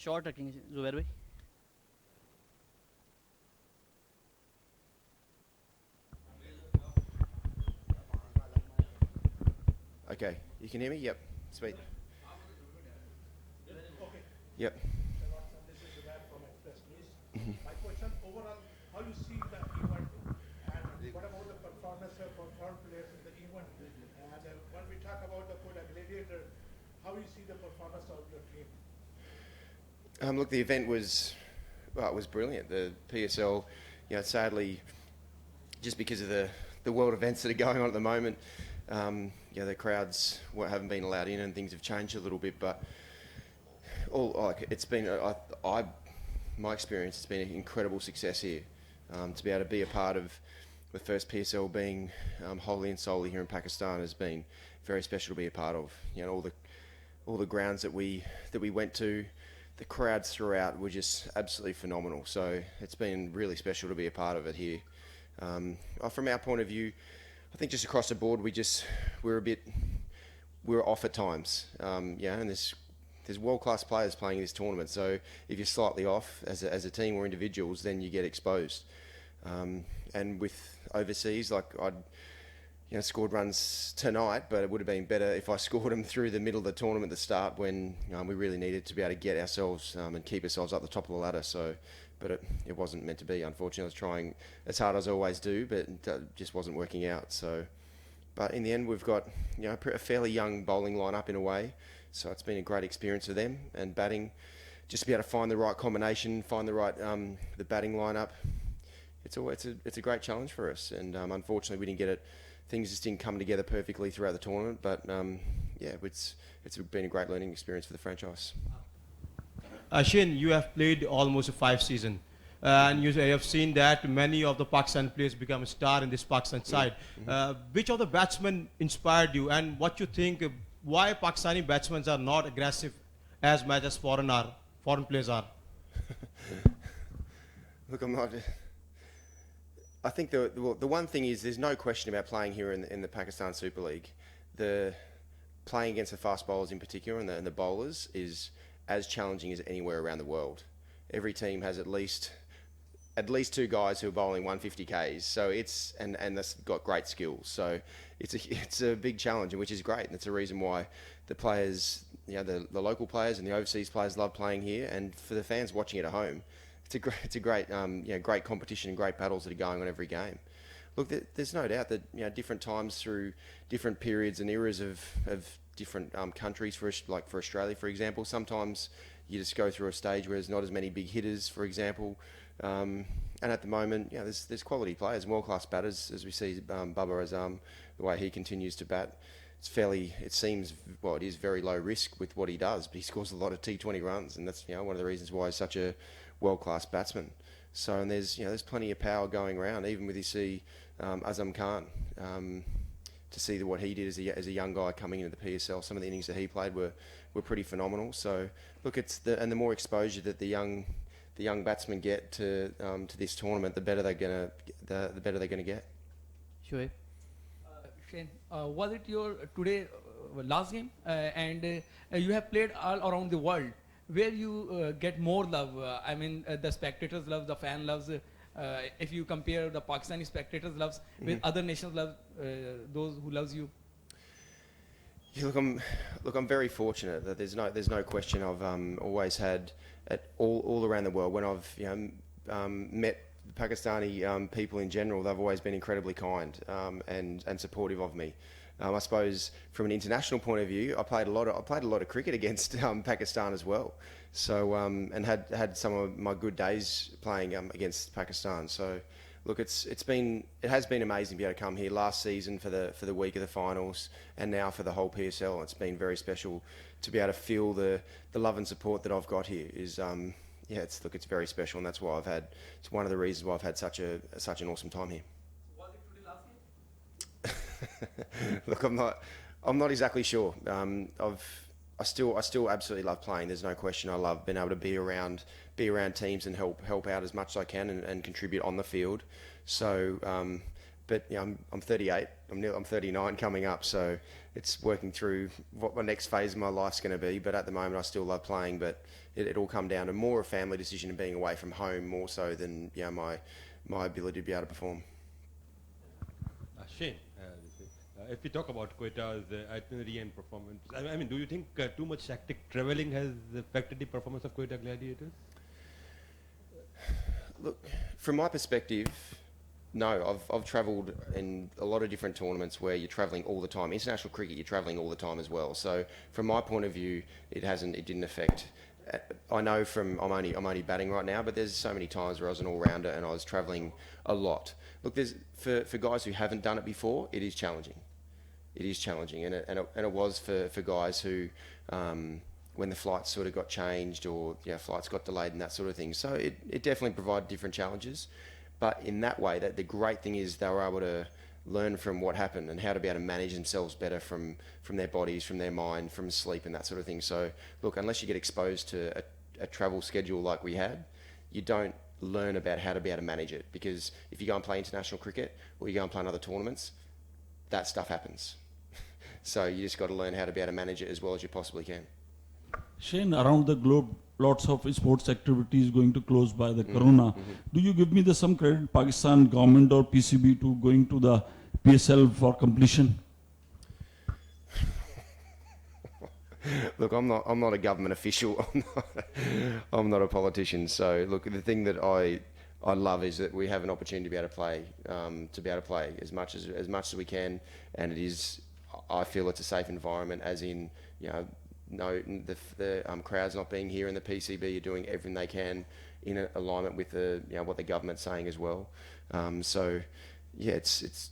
Short रखेंगे जुबैर भाई. Okay, you can hear me? Yep, sweet. Yep. This is Zubair from Express News. My question overall, how you see the event and what about the performance for foreign players in the event? And when we talk about the Quetta Gladiator, how you see the performance of your team? Look, the event was, well, it was brilliant. The PSL, sadly, just because of the world events that are going on at the moment, the crowds haven't been allowed in and things have changed a little bit. But it's been, my experience, it's been an incredible success here. To be able to be a part of the first PSL being wholly and solely here in Pakistan has been very special to be a part of. All the grounds that we went to, the crowds throughout were just absolutely phenomenal. So it's been really special to be a part of it here. From our point of view, I think just across the board, we were off at times. And there's world-class players playing this tournament. So if you're slightly off as a team or individuals, then you get exposed. And with overseas, like I'd scored runs tonight, but it would have been better if I scored them through the middle of the tournament at the start when we really needed to be able to get ourselves and keep ourselves up the top of the ladder. So, but it wasn't meant to be, unfortunately. I was trying as hard as I always do, but it just wasn't working out. So, but in the end, we've got a fairly young bowling lineup in a way. So it's been a great experience for them, and batting, just to be able to find the right combination, find the right the batting lineup. It's a great challenge for us, and unfortunately we didn't get it. Things just didn't come together perfectly throughout the tournament, but it's been a great learning experience for the franchise. Shane, you have played almost 5 seasons, and you have seen that many of the Pakistan players become a star in this Pakistan side. Which of the batsmen inspired you, and what you think, why Pakistani batsmen are not aggressive as much as foreign players are? Look, I think the one thing is there's no question about playing here in the Pakistan Super League. The playing against the fast bowlers in particular and the bowlers is as challenging as anywhere around the world. Every team has at least 2 guys who are bowling 150 Ks. So and that's got great skills. So it's a big challenge, which is great. And it's a reason why the players, the local players and the overseas players love playing here. And for the fans watching it at home, it's a great great competition and great battles that are going on every game. Look, there's no doubt that different times through different periods and eras of different countries, for Australia, for example, sometimes you just go through a stage where there's not as many big hitters, for example. And at the moment, there's quality players, world-class batters, as we see Babar Azam, the way he continues to bat. It is very low risk with what he does, but he scores a lot of T20 runs, and that's one of the reasons why he's such a world-class batsman. So, and there's plenty of power going around, even with you see Azam Khan, to see what he did as a young guy coming into the PSL. Some of the innings that he played were pretty phenomenal. So, look, the more exposure that the young batsmen get to this tournament, the better they're gonna get. Sure. Shane, was it your today last game? And you have played all around the world. Where you get more love? The spectators love, the fan loves. If you compare the Pakistani spectators loves with other nations love, those who loves you. Yeah, I'm very fortunate that there's no question. I've always had all around the world when I've met Pakistani people in general, they've always been incredibly kind and supportive of me. I suppose from an international point of view, I played a lot of cricket against Pakistan as well. So and had some of my good days playing against Pakistan. So look, it has been amazing to be able to come here last season for the week of the finals, and now for the whole PSL. It's been very special to be able to feel the love and support that I've got here. It's very special, and that's why it's one of the reasons why I've had such an awesome time here. Was it today last game? Look, I'm not exactly sure. I still absolutely love playing. There's no question. I love being able to be around teams and help out as much as I can and contribute on the field. So but I'm 38. I'm 39 coming up, so it's working through what my next phase of my life's going to be. But at the moment, I still love playing. But it all come down to more a family decision and being away from home more so than my ability to be able to perform. Shane, if we talk about Quetta's itinerary and performance, I mean, do you think too much hectic travelling has affected the performance of Quetta Gladiators? Look, from my perspective, no. I've travelled in a lot of different tournaments where you're travelling all the time. International cricket, you're travelling all the time as well. So from my point of view, it didn't affect. I know I'm only batting right now, but there's so many times where I was an all-rounder and I was travelling a lot. Look, for guys who haven't done it before, it is challenging. It is challenging, and it was for guys who, when the flights sort of got changed or flights got delayed and that sort of thing. So it definitely provided different challenges. But in that way, the great thing is they were able to learn from what happened and how to be able to manage themselves better from their bodies, from their mind, from sleep and that sort of thing. So look, unless you get exposed to a travel schedule like we had, you don't learn about how to be able to manage it. Because if you go and play international cricket or you go and play in other tournaments, that stuff happens. So you just got to learn how to be able to manage it as well as you possibly can. Shane, around the globe, lots of sports activities going to close by the corona. Do you give me some credit, Pakistan government or PCB, to going to the PSL for completion? Look, I'm not a government official. I'm not a politician. So look, the thing that I love is that we have an opportunity to be able to play, as much as we can, and it is. I feel it's a safe environment, as in no, the crowds not being here, and the PCB are doing everything they can in alignment with what the government's saying as well. So yeah, it's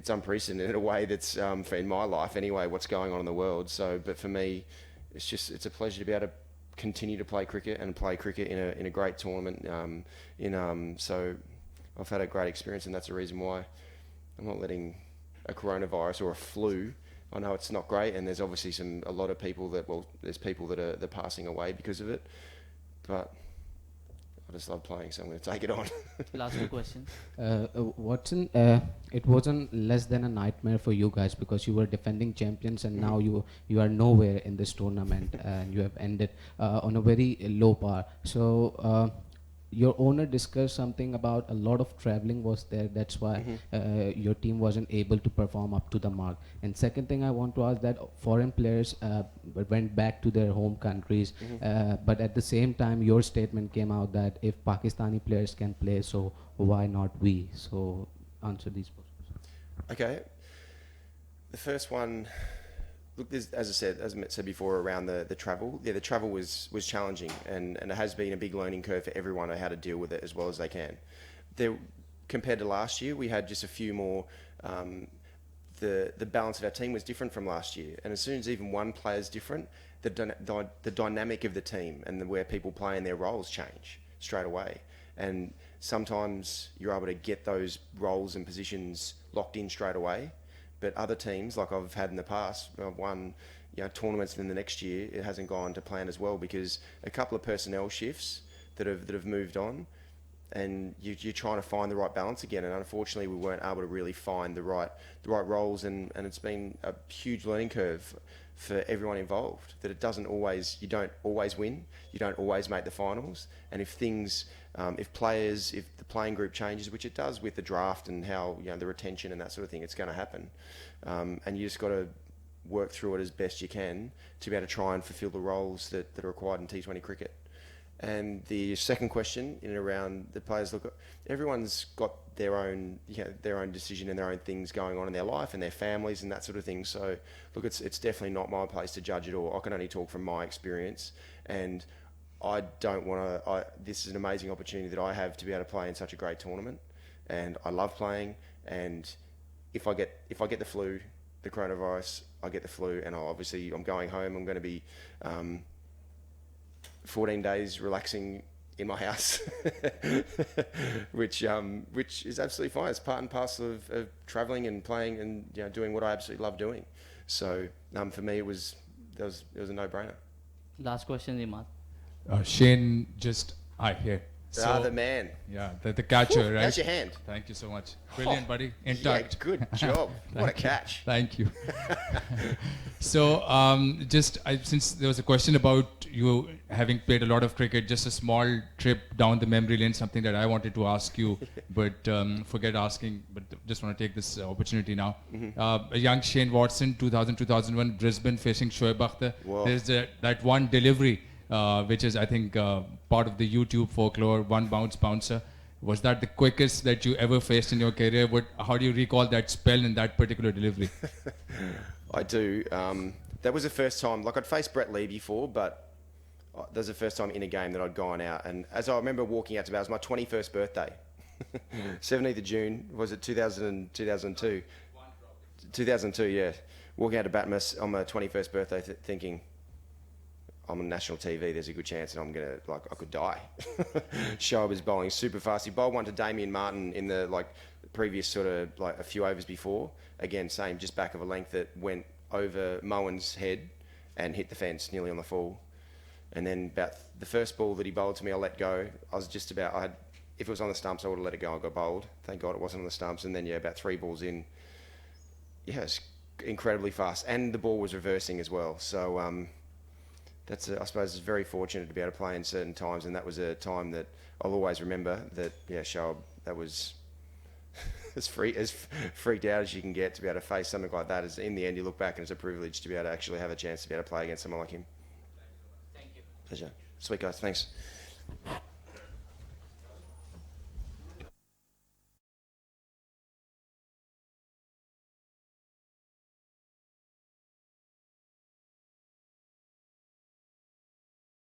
unprecedented in a way that's in my life anyway, what's going on in the world. So, but for me, it's a pleasure to be able to continue to play cricket and play cricket in a great tournament. So I've had a great experience, and that's the reason why I'm not letting a coronavirus or a flu. I know it's not great, and there's obviously there's people that are passing away because of it, but I just love playing, so I'm going to take it on. Last two questions. Watson, it wasn't less than a nightmare for you guys because you were defending champions, and now you are nowhere in this tournament, and you have ended on a very low par. So your owner discussed something about a lot of traveling was there. That's why your team wasn't able to perform up to the mark. And second thing I want to ask, that foreign players went back to their home countries, but at the same time your statement came out that if Pakistani players can play, so why not we? So answer these questions. Okay. The first one, look, as I said before, around the travel. Yeah, the travel was challenging, and it has been a big learning curve for everyone on how to deal with it as well as they can. Compared to last year, we had just a few more. The balance of our team was different from last year, and as soon as even one player is different, the dynamic of the team and where people play in their roles change straight away. And sometimes you're able to get those roles and positions locked in straight away. But other teams, like I've had in the past, I've won tournaments, and then the next year it hasn't gone to plan as well because a couple of personnel shifts that have moved on, and you're trying to find the right balance again. And unfortunately, we weren't able to really find the right roles, and it's been a huge learning curve for everyone involved. That you don't always win, you don't always make the finals, and if the playing group changes, which it does with the draft and how the retention and that sort of thing, it's going to happen, and you just got to work through it as best you can to be able to try and fulfil the roles that are required in T20 cricket. And the second question in and around the players, look, everyone's got their own decision and their own things going on in their life and their families and that sort of thing. So look, it's definitely not my place to judge it all. I can only talk from my experience, and I don't want to. This is an amazing opportunity that I have to be able to play in such a great tournament, and I love playing. And if I get the flu, the coronavirus, I get the flu, and I'm going home. I'm going to be 14 days relaxing in my house, which is absolutely fine. It's part and parcel of travelling and playing and doing what I absolutely love doing. So for me, it was a no-brainer. Last question, Imad. Shane, hi here. The man. Yeah, the catcher, right? How's your hand? Thank you so much. Brilliant, buddy. Yeah, Intact. good job. What a catch. Thank you. So, since there was a question about you having played a lot of cricket, just a small trip down the memory lane, something that I wanted to ask you, but forget asking, but just want to take this opportunity now. A young Shane Watson, 2000-2001, Brisbane facing Shoaib Akhtar. Whoa. There's that one delivery, which is, I think, part of the YouTube folklore, one bounce bouncer. Was that the quickest that you ever faced in your career? How do you recall that spell in that particular delivery? I do. That was the first time, like I'd faced Brett Lee before, but that was the first time in a game that I'd gone out. And as I remember walking out to bat, it was my 21st birthday. 17th of June, was it 2002? 2002, yeah. Walking out to bat on my 21st birthday thinking, I'm on national TV, there's a good chance that I could die. Shoaib was bowling super fast. He bowled one to Damien Martin in the previous sort of a few overs before. Again, same, just back of a length that went over Moen's head and hit the fence nearly on the full. And then about the first ball that he bowled to me, I let go. I was just about, if it was on the stumps, I would have let it go. I got bowled. Thank God it wasn't on the stumps. And then, yeah, about 3 balls in, yeah, it's incredibly fast. And the ball was reversing as well. So, I suppose it's very fortunate to be able to play in certain times, and that was a time that I'll always remember. That Shoaib, that was as freaked out as you can get to be able to face something like that. In the end, you look back and it's a privilege to be able to actually have a chance to be able to play against someone like him. Thank you. Pleasure. Sweet guys, thanks.